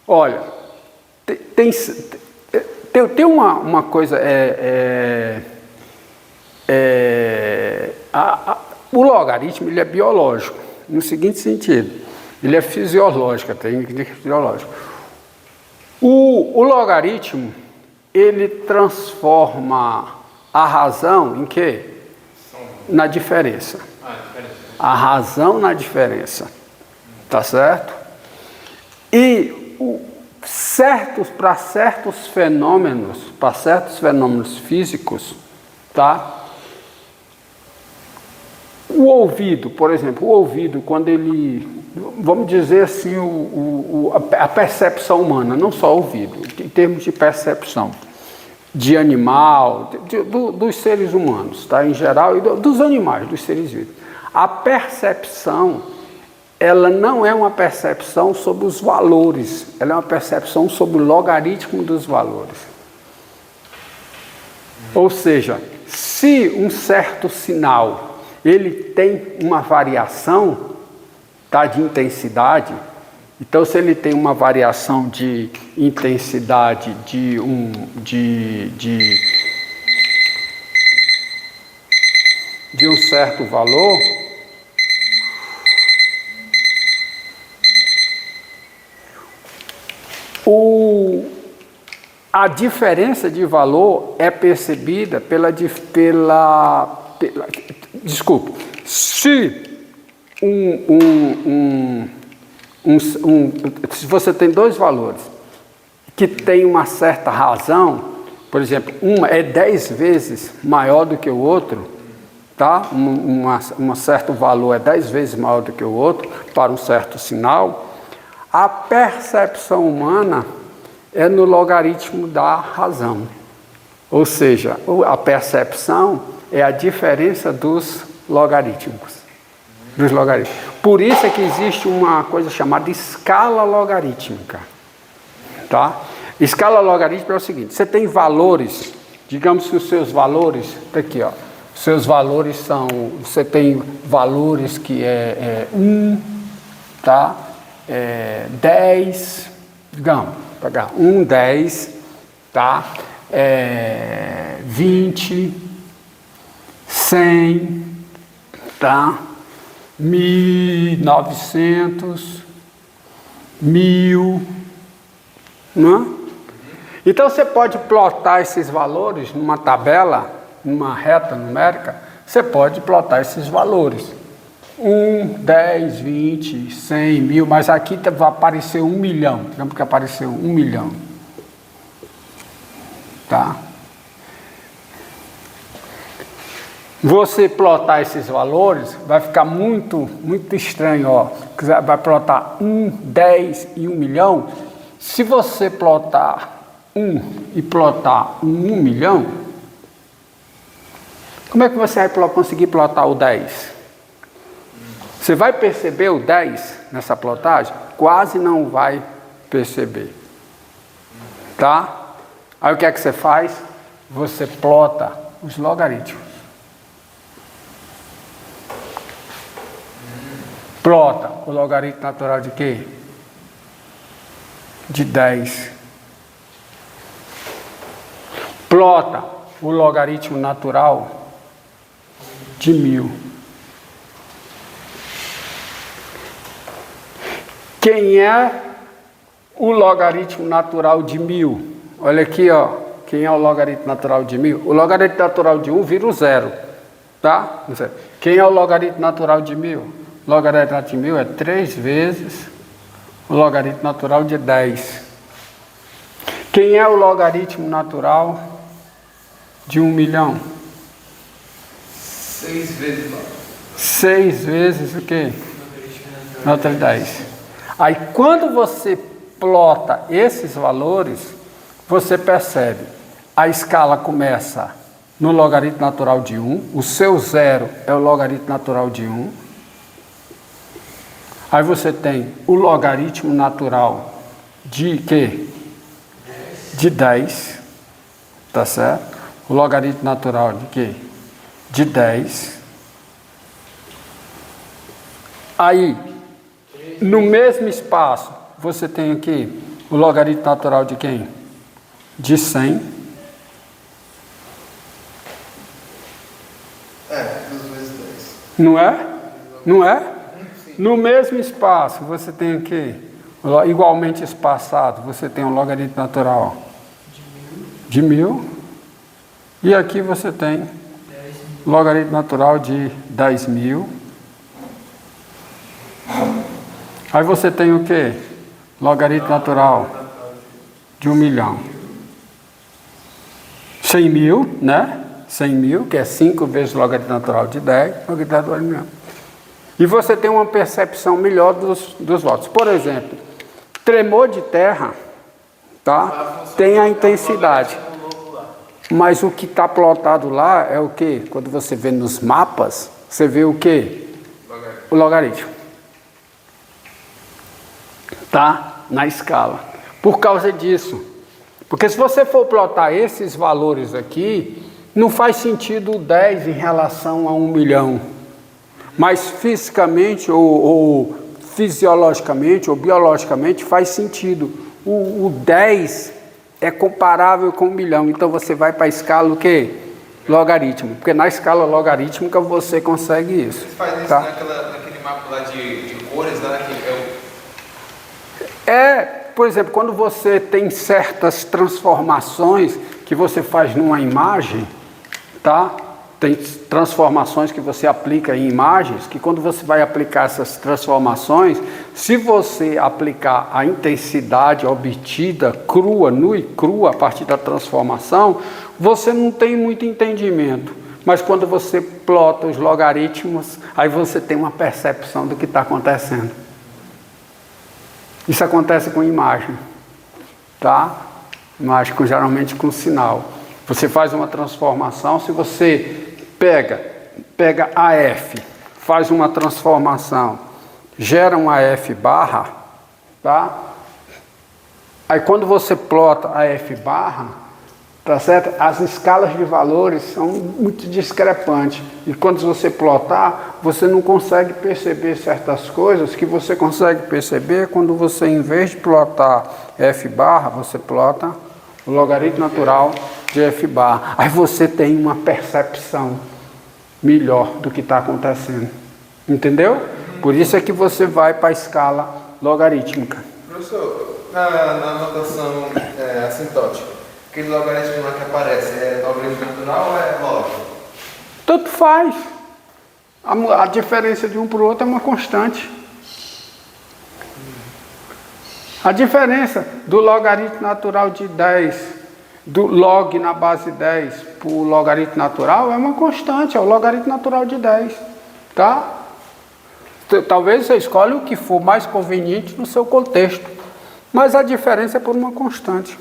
Olha, tem uma coisa, o logaritmo ele é biológico, no seguinte sentido, ele é fisiológico, até fisiológico. O logaritmo, ele transforma a razão em quê? Na diferença. A razão na diferença. Tá certo? E para certos fenômenos físicos, tá? O ouvido, por exemplo, quando ele, vamos dizer assim, a percepção humana, não só o ouvido, em termos de percepção, de animal, dos seres humanos, tá? Em geral, e dos animais, dos seres vivos. A percepção, ela não é uma percepção sobre os valores, ela é uma percepção sobre o logaritmo dos valores. Ou seja, se um certo sinal ele tem uma variação, tá, de intensidade, então se ele tem uma variação de intensidade de um certo valor, a diferença de valor é percebida desculpe, se se você tem dois valores que tem uma certa razão, por exemplo, uma é 10 vezes maior do que o outro, tá? Um certo valor é 10 vezes maior do que o outro para um certo sinal, a percepção humana é no logaritmo da razão. Ou seja, a percepção é a diferença dos logaritmos. Por isso é que existe uma coisa chamada escala logarítmica. Tá? Escala logarítmica é o seguinte, você tem valores, digamos que os seus valores, tá aqui, ó, seus valores são, você tem valores que é 1, tá? 10, digamos, pegar 1, 10, tá? 20, 100, tá? 1900, 1000, não é? Então você pode plotar esses valores numa tabela, numa reta numérica, você pode plotar esses valores. 1, 10, 20, 100, 1000, mas aqui vai aparecer 1 milhão, digamos que apareceu 1 milhão. Tá? Você plotar esses valores, vai ficar muito estranho, ó. Vai plotar 1, 10 e 1 milhão. Se você plotar 1 e plotar 1 milhão, como é que você vai conseguir plotar o 10? Você vai perceber o 10 nessa plotagem? Quase não vai perceber. Tá? Aí o que é que você faz? Você plota os logaritmos. Plota o logaritmo natural de quê? De 10. Plota o logaritmo natural de 1000. Quem é o logaritmo natural de 1000? Olha aqui, ó. Quem é o logaritmo natural de 1000? O logaritmo natural de 1 vira o zero, tá? Quem é o logaritmo natural de 1000? O logaritmo natural de 1000 é 3 vezes o logaritmo natural de 10. Quem é o logaritmo natural de 1 milhão? 6 vezes. 6 vezes o quê? Natural de 10. Aí quando você plota esses valores, você percebe, a escala começa no logaritmo natural de 1, o seu zero é o logaritmo natural de 1. Aí você tem o logaritmo natural de quê? De 10, tá certo? O logaritmo natural de quê? De 10. Aí, no mesmo espaço, você tem aqui o logaritmo natural de quem? De 100. 2 vezes 10. Não é? Não é? No mesmo espaço, você tem o quê? Igualmente espaçado, você tem um logaritmo natural de 1000. E aqui você tem logaritmo natural de 10.000. Aí você tem o quê? Logaritmo natural de 1 milhão. 100 mil, né? 100 mil, que é 5 vezes o logaritmo natural de 10, logaritmo natural de 1 milhão. E você tem uma percepção melhor dos votos. Por exemplo, tremor de terra, tá? Tem a intensidade. Mas o que está plotado lá é o quê? Quando você vê nos mapas, você vê o quê? O logaritmo. Tá? Na escala. Por causa disso. Porque se você for plotar esses valores aqui, não faz sentido o 10 em relação a 1 milhão. Mas fisicamente, ou fisiologicamente, ou biologicamente, faz sentido. O 10 é comparável com 1 milhão. Então você vai para a escala o quê? Logaritmo. Porque na escala logarítmica você consegue isso. Você faz isso, tá? Naquele mapa lá de cores, lá que por exemplo, quando você tem certas transformações que você faz numa imagem, tá? Tem transformações que você aplica em imagens, que quando você vai aplicar essas transformações, se você aplicar a intensidade obtida crua, nua e crua, a partir da transformação, você não tem muito entendimento. Mas quando você plota os logaritmos, aí você tem uma percepção do que está acontecendo. Isso acontece com imagem, tá? Imagem geralmente com sinal. Você faz uma transformação, se você pega AF, faz uma transformação, gera um AF barra, tá? Aí quando você plota AF barra, tá certo? As escalas de valores são muito discrepantes. E quando você plotar, você não consegue perceber certas coisas que você consegue perceber quando você, em vez de plotar F barra, você plota o logaritmo natural de F barra. Aí você tem uma percepção melhor do que está acontecendo. Entendeu? Por isso é que você vai para a escala logarítmica. Professor, na notação assintótica, aquele logaritmo lá que aparece, é logaritmo natural ou é lógico? Tanto faz. A diferença de um para o outro é uma constante. A diferença do logaritmo natural de 10, do log na base 10 para o logaritmo natural é uma constante, é o logaritmo natural de 10. Tá? Talvez você escolha o que for mais conveniente no seu contexto, mas a diferença é por uma constante.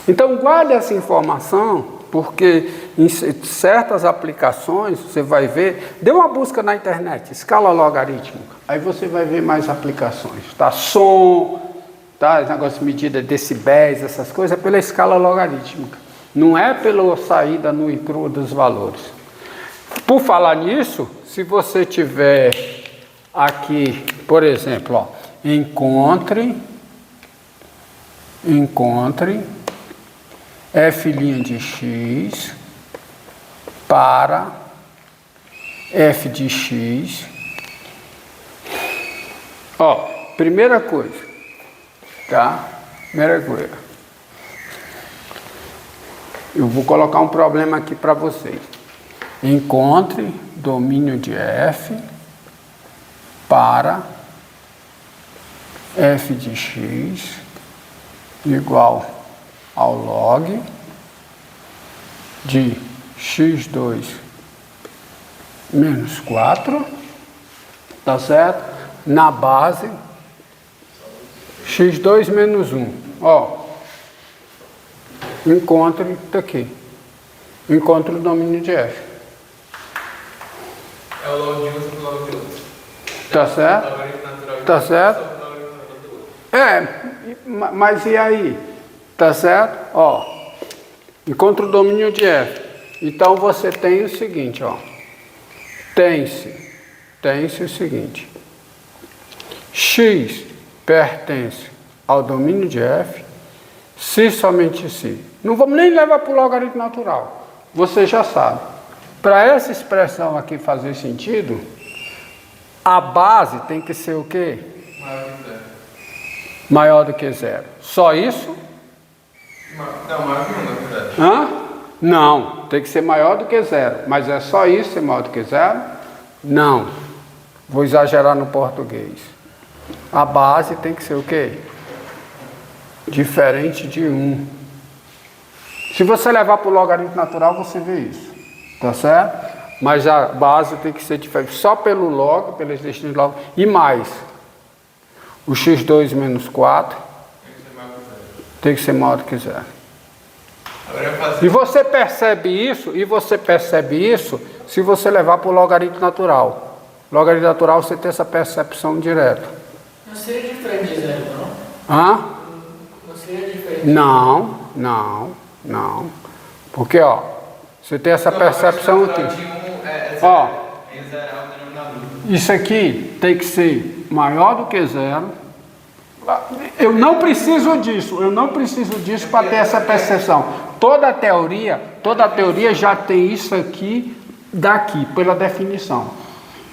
Então guarde essa informação, porque em certas aplicações você vai ver, dê uma busca na internet, escala logarítmica, aí você vai ver mais aplicações, tá? Som, tá? Esse negócio de medida de decibéis, essas coisas, é pela escala logarítmica, não é pela saída nua e crua dos valores. Por falar nisso, se você tiver aqui, por exemplo, ó, encontre f' de x para f de x. Ó, primeira coisa, tá? Primeira coisa. Eu vou colocar um problema aqui para vocês. Encontre domínio de f para f de x igual ao log de x2 menos 4, tá certo? Na base x2 menos 1. Ó, encontre, tá aqui. Encontre o domínio de f. É o log de um sobre o log de outro. Tá certo? Tá certo? Mas e aí? Tá certo? Ó, encontra o domínio de f. Então você tem o seguinte, ó. Tem-se o seguinte. X pertence ao domínio de f, se somente se. Não vamos nem levar para o logaritmo natural. Você já sabe. Para essa expressão aqui fazer sentido, a base tem que ser o quê? Maior do que zero. Só isso? Não, maior que 1, na verdade. Hã? Não, tem que ser maior do que zero. Mas é só isso ser maior do que zero? Não. Vou exagerar no português. A base tem que ser o quê? Diferente de 1. Se você levar para o logaritmo natural, você vê isso. Tá certo? Mas a base tem que ser diferente. Só pelo log, pela existência de log. E mais. O x2 menos 4 tem que ser maior do que zero. E você percebe isso, se você levar para o logaritmo natural. Logaritmo natural você tem essa percepção direta. Não seria diferente de zero, não? Hã? Não seria diferente. Não. Porque, ó, você tem essa percepção aqui. Ó, isso aqui tem que ser maior do que zero. Eu não preciso disso para ter essa percepção. Toda a teoria já tem isso aqui daqui, pela definição.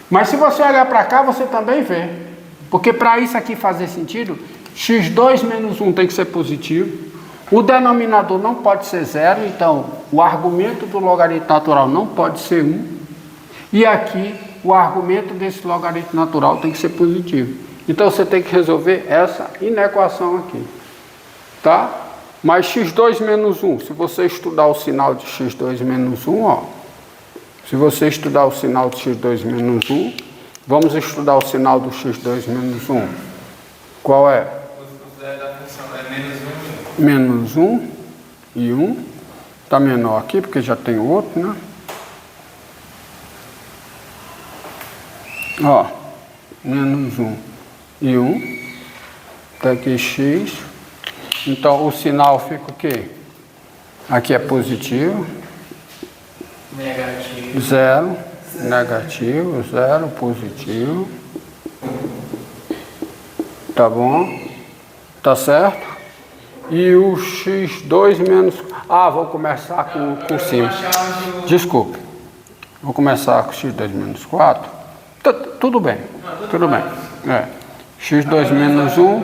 Mas se você olhar para cá, você também vê. Porque para isso aqui fazer sentido, x2 menos 1 tem que ser positivo. O denominador não pode ser zero, então o argumento do logaritmo natural não pode ser 1. E aqui o argumento desse logaritmo natural tem que ser positivo. Então você tem que resolver essa inequação aqui. Tá? Mas x2 menos 1, se você estudar o sinal de x2 menos 1, ó. Se você estudar o sinal de x2 menos 1, vamos estudar o sinal do x2 menos 1. Qual é? O zero da função é menos 1 Menos 1 e 1. Está menor aqui, porque já tem outro, né? Ó, menos 1 e 1. Está aqui x. Então, o sinal fica o quê? Aqui é positivo. Negativo. 0, negativo, 0, positivo. Tá bom? Tá certo? E o x2 menos... Ah, vou começar com cima. Desculpe. Vou começar com x2 menos 4. Tudo bem. Tudo bem. É. x2 menos 1.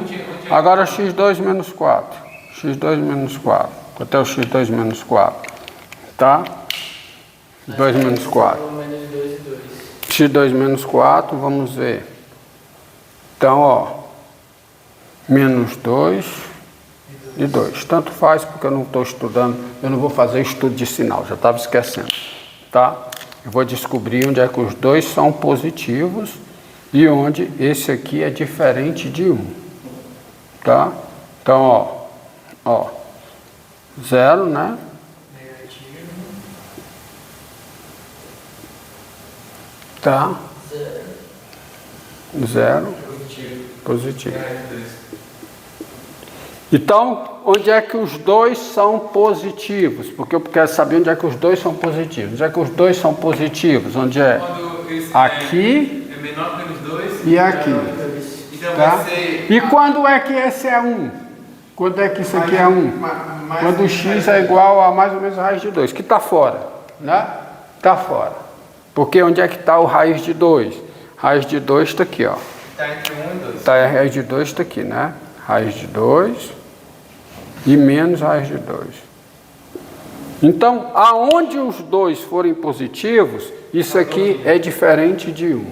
Agora x2 menos 4. x2 menos 4. Até o x2 menos 4. Tá? 2 menos 4. x2 menos 4, vamos ver. Então, ó. Menos 2 e 2. Tanto faz porque eu não estou estudando, eu não vou fazer estudo de sinal, já estava esquecendo. Tá? Eu vou descobrir onde é que os dois são positivos e onde esse aqui é diferente de 1. Tá? Então, ó. 0, né? Negativo. Tá? 0. Positivo. Então, onde é que os dois são positivos? Porque eu quero saber onde é que os dois são positivos. Onde é que os dois são positivos? Onde é? Aqui é menor que menos 2 e aqui. Então Tá? vai ser... E quando é que esse é 1? Quando é que isso aqui é 1? Quando o x é igual a mais ou menos a raiz de 2, que está fora, né? Está fora. Porque onde é que está o raiz de 2? Raiz de 2 está aqui, ó. Está entre 1 e 2. Tá, a raiz de 2 está aqui, né? Raiz de 2 e menos raiz de 2. Então, aonde os dois forem positivos, isso aqui é diferente de 1.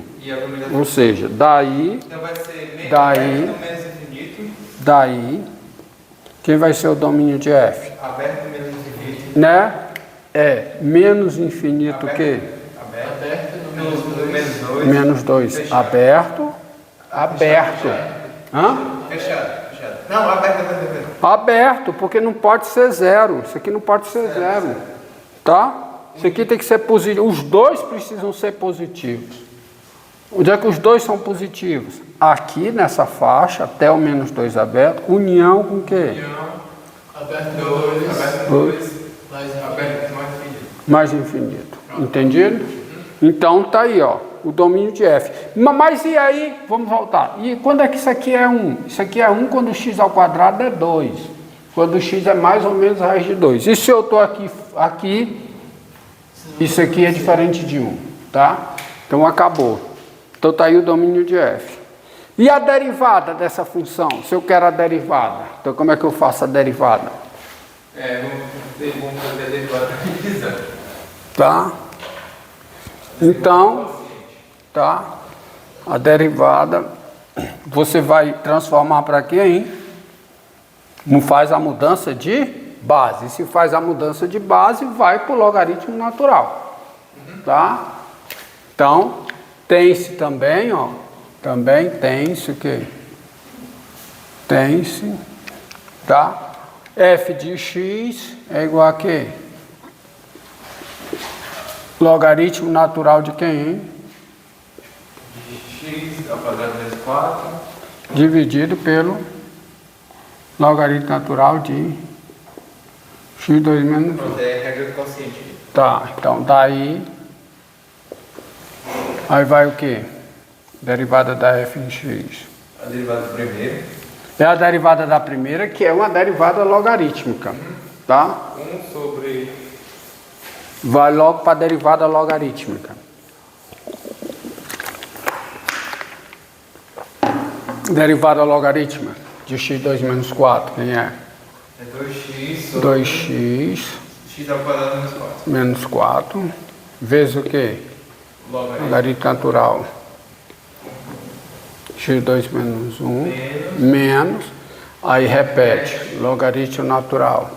Ou seja, daí, Então vai ser daí, menos infinito, daí, quem vai ser o domínio de f? aberto menos infinito, Né? É menos infinito que? aberto no menos 2, Menos 2. Aberto, aberto. Hã? fechado. Não, aberto. Aberto, porque não pode ser 0. Isso aqui não pode ser 0. Tá? Isso aqui tem que ser positivo. Os dois precisam ser positivos. Onde é que os dois são positivos? Aqui nessa faixa, até o menos 2 aberto, união com o quê? Aberto 2, aberto mais infinito. Mais infinito. Entendido? Então tá aí, ó. o domínio de f. Mas e aí, vamos voltar. E quando é que isso aqui é 1? Isso aqui é 1 quando x ao quadrado é 2. Quando x é mais ou menos a raiz de 2. E se eu estou aqui, isso aqui é diferente de 1, tá? Então acabou. Então está aí o domínio de f. E a derivada dessa função? Se eu quero a derivada, então como é que eu faço a derivada? Vamos fazer a derivada da divisão. Tá? Então, tá? A derivada, você vai transformar para quem? Não faz a mudança de base. Se faz a mudança de base, vai para o logaritmo natural. Tá? Então, tem-se também, ó. Também tem-se o quê? Tem-se, tá? F de x é igual a quê? Logaritmo natural de quem, hein? X ao quadrado vezes 4. Dividido pelo logaritmo natural de x2 menos 1. Pronto, é a regra do quociente. Tá, então daí... Aí vai o quê? Derivada da f em x. A derivada do primeiro. É a derivada da primeira, que é uma derivada logarítmica, tá? 1 sobre... Vai logo para a derivada logarítmica. Derivada logarítmica de x2 menos 4, quem é? É 2x sobre... 2x x ao quadrado menos 4. menos 4, vezes o quê? Logaritmo natural. x2 menos 1, menos, aí repete, logaritmo natural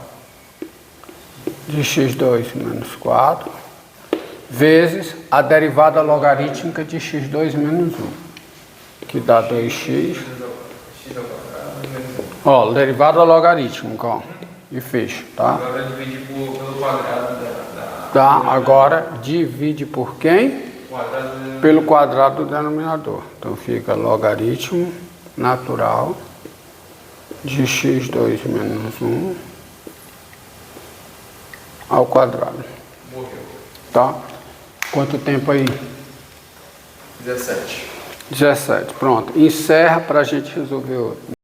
de x2 menos 4, vezes a derivada logarítmica de x2 menos 1, que dá 2x, X ao quadrado menos 1. ó, derivada logarítmica, ó, e fecha, tá? Agora divide pelo quadrado da... Tá, agora divide por quem? Quadrado Pelo quadrado do denominador. Então fica logaritmo natural de x2 menos 1 ao quadrado. morreu. Tá? Quanto tempo aí? 17. 17. Pronto. Encerra para a gente resolver outro.